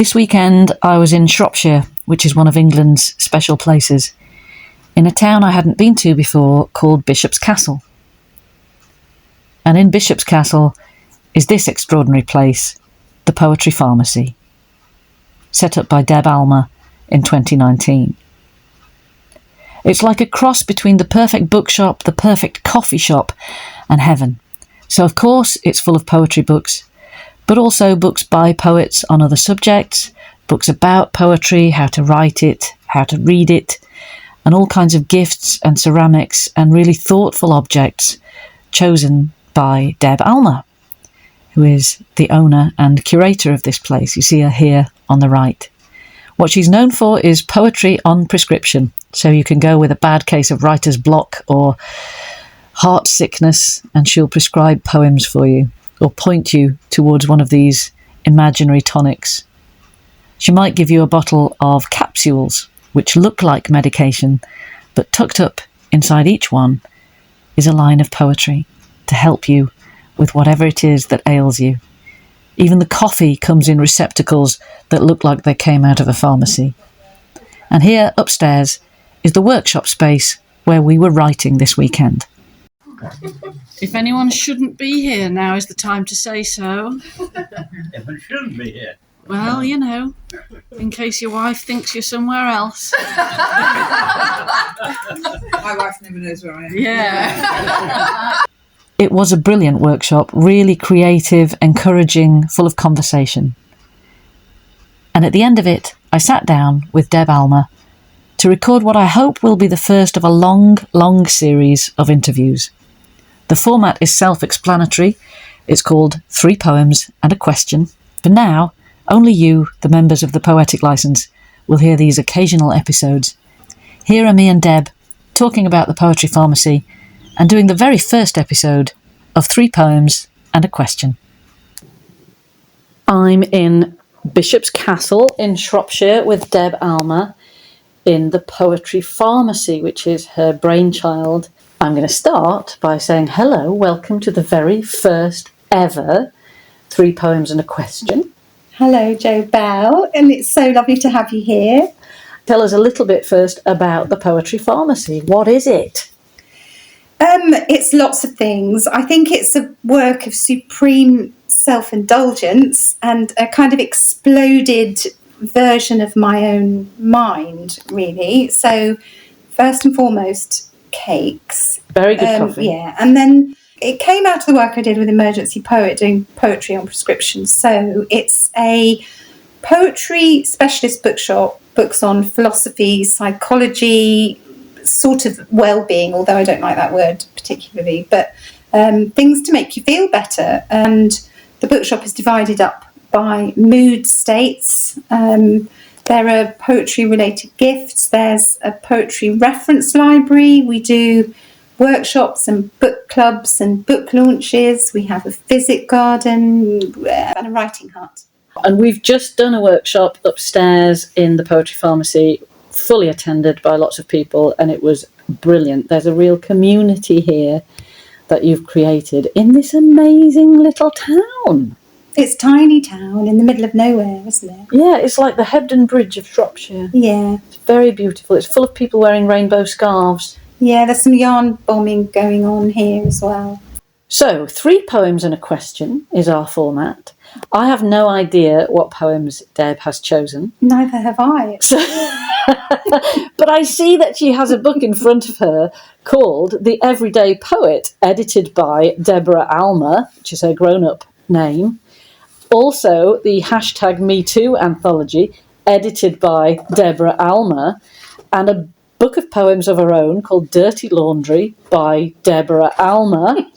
This weekend I was in Shropshire, which is one of England's special places, in a town I hadn't been to before called Bishop's Castle. And in Bishop's Castle is this extraordinary place, the Poetry Pharmacy, set up by Deb Alma in 2019. It's like a cross between the perfect bookshop, the perfect coffee shop, and heaven. So of course it's full of poetry books, but also books by poets on other subjects, books about poetry, how to write it, how to read it, and all kinds of gifts and ceramics and really thoughtful objects chosen by Deb Alma, who is the owner and curator of this place. You see her here on the right. What she's known for is poetry on prescription, so you can go with a bad case of writer's block or heart sickness and she'll prescribe poems for you or point you towards one of these imaginary tonics. She might give you a bottle of capsules which look like medication, but tucked up inside each one is a line of poetry to help you with whatever it is that ails you. Even the coffee comes in receptacles that look like they came out of a pharmacy. And here upstairs is the workshop space where we were writing this weekend. If anyone shouldn't be here, now is the time to say so. Everyone shouldn't be here. Well, you know, in case your wife thinks you're somewhere else. My wife never knows where I am. Yeah. It was a brilliant workshop, really creative, encouraging, full of conversation. And at the end of it, I sat down with Deb Alma to record what I hope will be the first of a long, long series of interviews. The format is self-explanatory. It's called 3 Poems and a Question. For now, only you, the members of the Poetic Licence, will hear these occasional episodes. Here are me and Deb talking about the Poetry Pharmacy and doing the very first episode of 3 Poems and a Question. I'm in Bishop's Castle in Shropshire with Deb Alma in the Poetry Pharmacy, which is her brainchild. I'm going to start by saying hello, welcome to the very first ever 3 Poems and a Question. Hello, Jo Bell, and it's so lovely to have you here. Tell us a little bit first about the Poetry Pharmacy. What is it? It's lots of things. I think it's a work of supreme self-indulgence and a kind of exploded version of my own mind, really. So, first and foremost, cakes. Very good coffee. Yeah, and then it came out of the work I did with Emergency Poet doing poetry on prescription. So it's a poetry specialist bookshop, books on philosophy, psychology, sort of well-being, although I don't like that word particularly, but things to make you feel better. And the bookshop is divided up by mood states. There are poetry-related gifts. There's a poetry reference library. We do workshops and book clubs and book launches. We have a physic garden and a writing hut. And we've just done a workshop upstairs in the Poetry Pharmacy, fully attended by lots of people, and it was brilliant. There's a real community here that you've created in this amazing little town. It's a tiny town in the middle of nowhere, isn't it? Yeah, it's like the Hebden Bridge of Shropshire. Yeah. It's very beautiful. It's full of people wearing rainbow scarves. Yeah, there's some yarn bombing going on here as well. So, 3 Poems and a Question is our format. I have no idea what poems Deb has chosen. Neither have I. But I see that she has a book in front of her called The Everyday Poet, edited by Deborah Alma, which is her grown-up name. Also, the #MeToo anthology, edited by Deborah Alma, and a book of poems of her own called Dirty Laundry by Deborah Alma.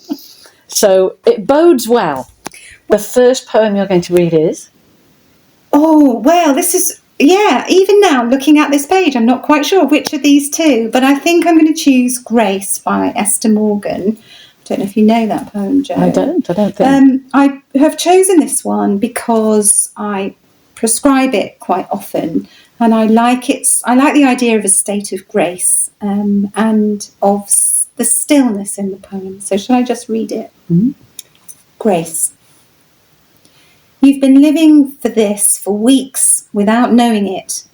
So it bodes well. The first poem you're going to read is? Oh, well, this is, yeah, even now, looking at this page, I'm not quite sure which of these 2, but I think I'm going to choose Grace by Esther Morgan. I don't know if you know that poem, Jo. I don't think. I have chosen this one because I prescribe it quite often, and I like the idea of a state of grace and of the stillness in the poem. So shall I just read it? Mm-hmm. Grace. You've been living for this for weeks without knowing it.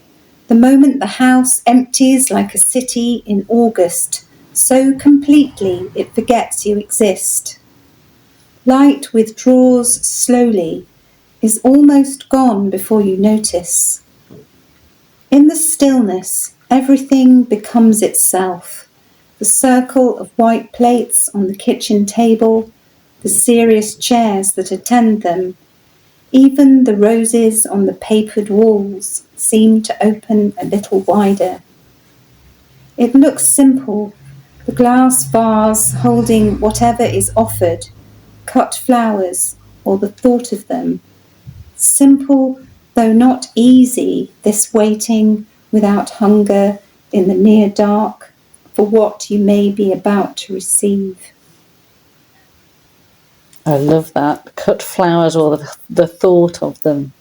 The moment the house empties like a city in August, so completely it forgets you exist. Light withdraws slowly, is almost gone before you notice. In the stillness, everything becomes itself. The circle of white plates on the kitchen table, the serious chairs that attend them, even the roses on the papered walls seem to open a little wider. It looks simple, the glass vase holding whatever is offered, cut flowers or the thought of them. Simple, though not easy, this waiting without hunger in the near dark for what you may be about to receive. I love that. Cut flowers or the thought of them.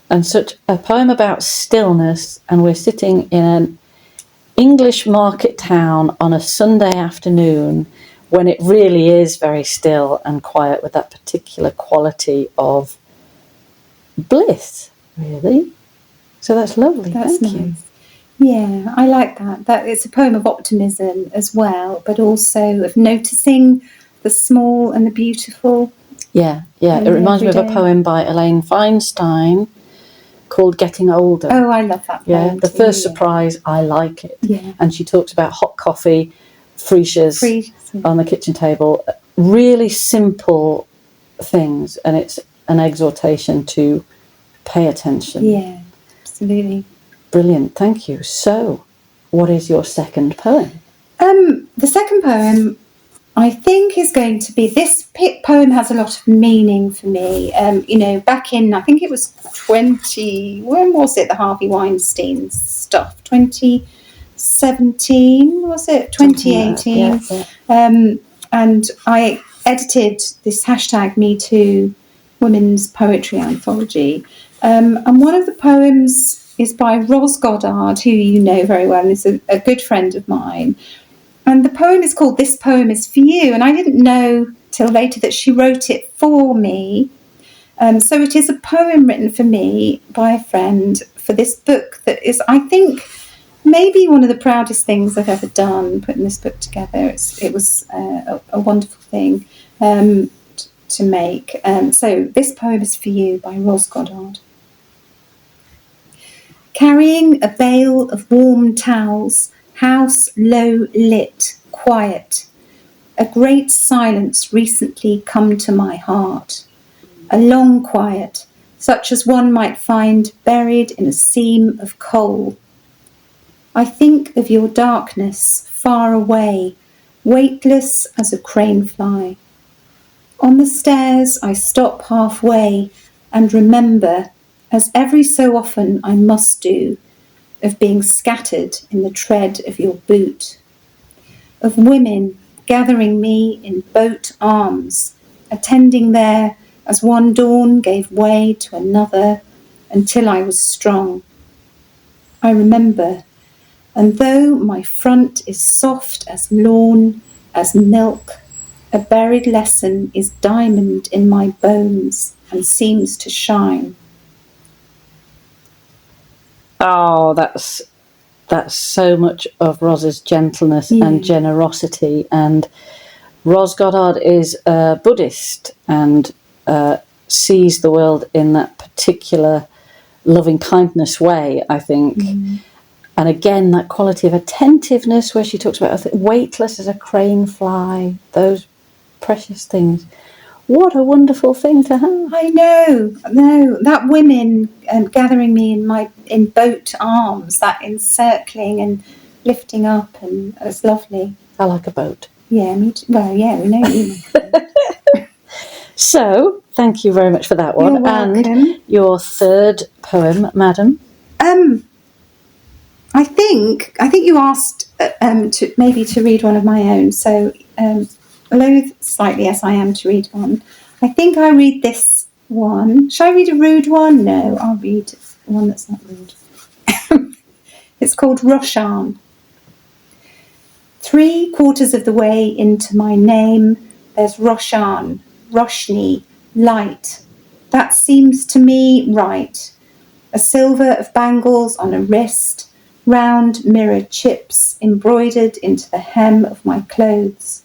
And such a poem about stillness, and we're sitting in an English market town on a Sunday afternoon when it really is very still and quiet, with that particular quality of bliss, really. So that's lovely. That's Thank nice. you. Yeah, I like that. That it's a poem of optimism as well, but also of noticing the small and the beautiful. Yeah. It reminds me of a poem by Elaine Feinstein called Getting Older. Oh, I love that poem. Yeah, the first surprise, I like it. Yeah. And she talks about hot coffee, freesias on the kitchen table. Really simple things, and it's an exhortation to pay attention. Yeah, absolutely. Brilliant, thank you. So, what is your second poem? The second poem, I think, is going to be, this poem has a lot of meaning for me. Back in, I think it was when was it, the Harvey Weinstein stuff? 2017, was it? 2018. Like that, yeah. And I edited this hashtag #MeToo Women's Poetry Anthology. And one of the poems is by Ros Goddard, who you know very well, and is a good friend of mine. And the poem is called This Poem Is For You. And I didn't know till later that she wrote it for me. So it is a poem written for me by a friend for this book that is, I think, maybe one of the proudest things I've ever done, putting this book together. It was a wonderful thing to make. So This Poem Is For You by Ros Goddard. Carrying a bale of warm towels, house low lit, quiet. A great silence recently come to my heart. A long quiet, such as one might find buried in a seam of coal. I think of your darkness far away, weightless as a crane fly. On the stairs I stop halfway and remember, as every so often I must do, of being scattered in the tread of your boot. Of women gathering me in boat arms, attending there as one dawn gave way to another until I was strong. I remember, and though my front is soft as lawn, as milk, a buried lesson is diamond in my bones and seems to shine. Oh, that's so much of Ros's gentleness and generosity. And Ros Goddard is a Buddhist and sees the world in that particular loving kindness way, I think. And again, that quality of attentiveness where she talks about weightless as a crane fly, those precious things. What a wonderful thing to have. I know, that women gathering me in boat arms, that encircling and lifting up, and it's lovely. I like a boat. Yeah, me too. Well, yeah, we know you. So, thank you very much for that one. You're welcome. And your third poem, madam? I think you asked to read one of my own. So, loath slightly as I am to read one, I think I read this one. Shall I read a rude one? No, I'll read one that's not rude. It's called Roshan. 3/4 of the way into my name, there's Roshan, Roshni, light. That seems to me right. A silver of bangles on a wrist, round mirrored chips embroidered into the hem of my clothes.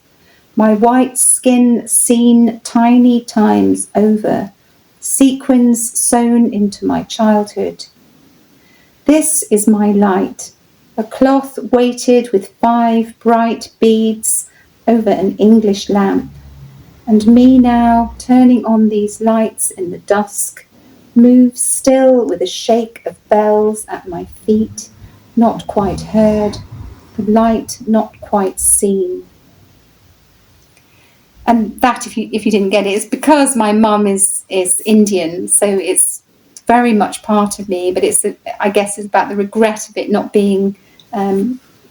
My white skin seen tiny times over, sequins sewn into my childhood. This is my light, a cloth weighted with 5 bright beads over an English lamp. And me now, turning on these lights in the dusk, moves still with a shake of bells at my feet, not quite heard, the light not quite seen. And that, if you didn't get it, is because my mum is Indian, so it's very much part of me. But I guess it's about the regret of it not being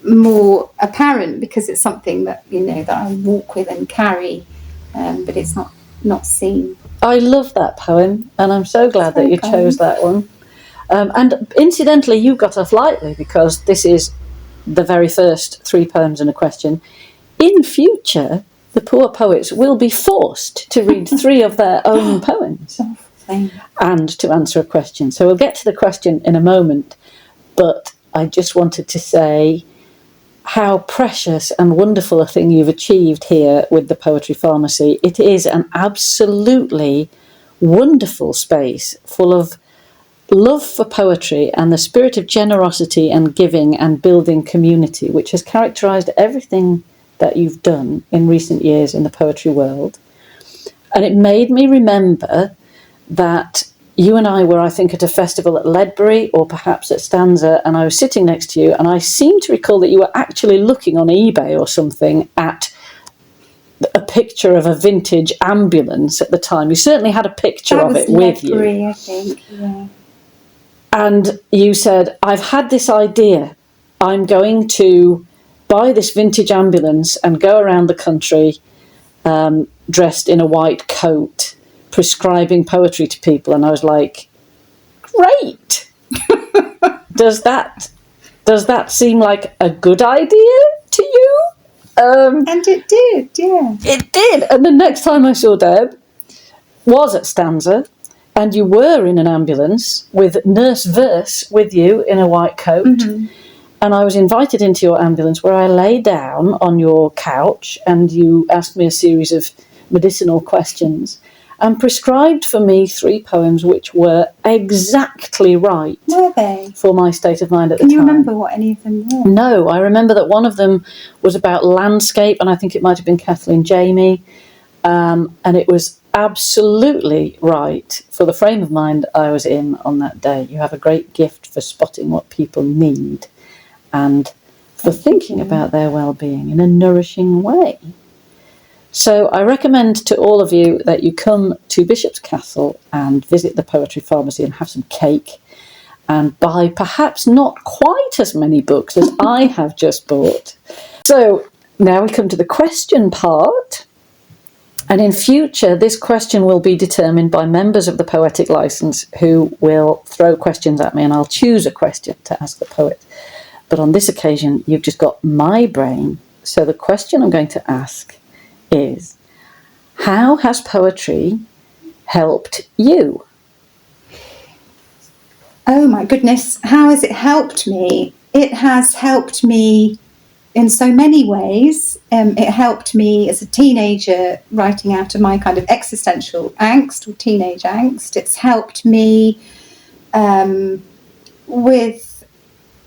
more apparent, because it's something that that I walk with and carry, but it's not seen. I love that poem, and I'm so glad that you chose that one. And incidentally, you got off lightly, because this is the very first 3 poems and a question. In future, the poor poets will be forced to read 3 of their own poems and to answer a question. So we'll get to the question in a moment, but I just wanted to say how precious and wonderful a thing you've achieved here with the Poetry Pharmacy. It is an absolutely wonderful space full of love for poetry and the spirit of generosity and giving and building community, which has characterised everything that you've done in recent years in the poetry world. And it made me remember that you and I were, I think, at a festival at Ledbury or perhaps at Stanza, and I was sitting next to you, and I seem to recall that you were actually looking on eBay or something at a picture of a vintage ambulance at the time. You certainly had a picture of it with you. Ledbury, I think, yeah. And you said, I've had this idea. I'm going to buy this vintage ambulance and go around the country dressed in a white coat, prescribing poetry to people. And I was like, great. Does that seem like a good idea to you? And it did, yeah. It did. And the next time I saw Deb was at Stanza, and you were in an ambulance with Nurse Verse with you in a white coat. Mm-hmm. And I was invited into your ambulance, where I lay down on your couch, and you asked me a series of medicinal questions and prescribed for me 3 poems which were exactly right. Were they? For my state of mind at the time. time. Can you remember what any of them were? No, I remember that one of them was about landscape, and I think it might have been Kathleen Jamie, and it was absolutely right for the frame of mind I was in on that day. You have a great gift for spotting what people need and for thinking about their well-being in a nourishing way. So I recommend to all of you that you come to Bishop's Castle and visit the Poetry Pharmacy and have some cake and buy perhaps not quite as many books as I have just bought. So now we come to the question part. And in future, this question will be determined by members of the Poetic Licence, who will throw questions at me, and I'll choose a question to ask the poet. But on this occasion, you've just got my brain. So the question I'm going to ask is, how has poetry helped you? Oh my goodness, how has it helped me? It has helped me in so many ways. It helped me as a teenager, writing out of my kind of existential angst or teenage angst. It's helped me with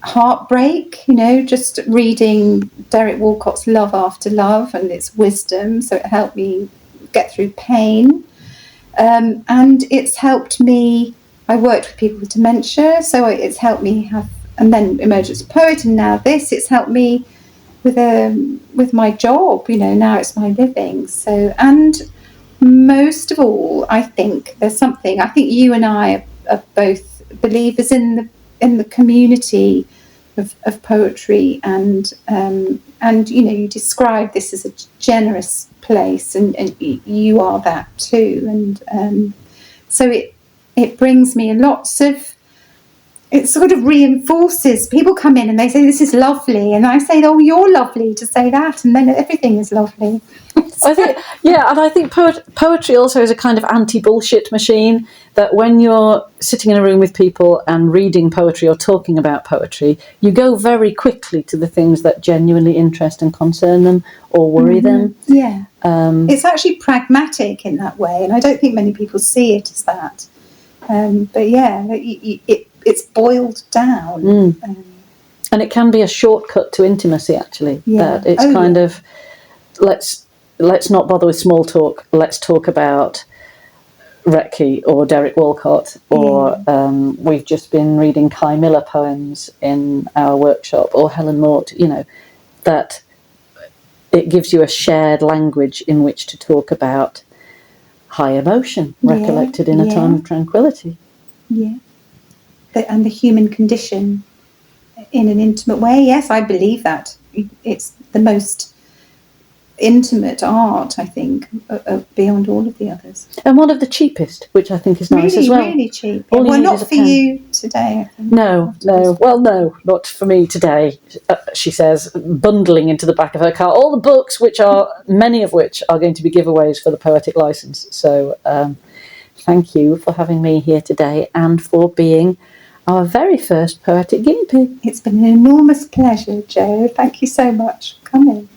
heartbreak, just reading Derek Walcott's Love After Love and its wisdom. So it helped me get through pain. And it's helped me, I worked with people with dementia, so it's helped me have, and then emergence poet, and now this, it's helped me with my job, now it's my living. So, and most of all, I think you and I are both believers in the community of poetry, and you describe this as a generous place, and you are that too, and so it brings me lots of it sort of reinforces. People come in and they say, this is lovely. And I say, oh, you're lovely to say that. And then everything is lovely. I think, yeah, and I think poetry also is a kind of anti-bullshit machine, that when you're sitting in a room with people and reading poetry or talking about poetry, you go very quickly to the things that genuinely interest and concern them or worry them. Yeah. It's actually pragmatic in that way, and I don't think many people see it as that. But yeah, it's boiled down. And it can be a shortcut to intimacy, actually. Yeah. That it's kind of, let's not bother with small talk. Let's talk about Retke or Derek Walcott, or we've just been reading Kai Miller poems in our workshop, or Helen Mort, that it gives you a shared language in which to talk about high emotion, recollected in a time of tranquility. Yeah. And the human condition in an intimate way. Yes, I believe that. It's the most intimate art, I think, beyond all of the others. And one of the cheapest, which I think is nice as well. Really cheap. All you Well, need not is a for pen. you today, I think. No. Well, no, not for me today, she says, bundling into the back of her car all the books, many of which are going to be giveaways for the Poetic Licence. So thank you for having me here today and for being our very first poetic guinea pig. It's been an enormous pleasure, Jo. Thank you so much for coming.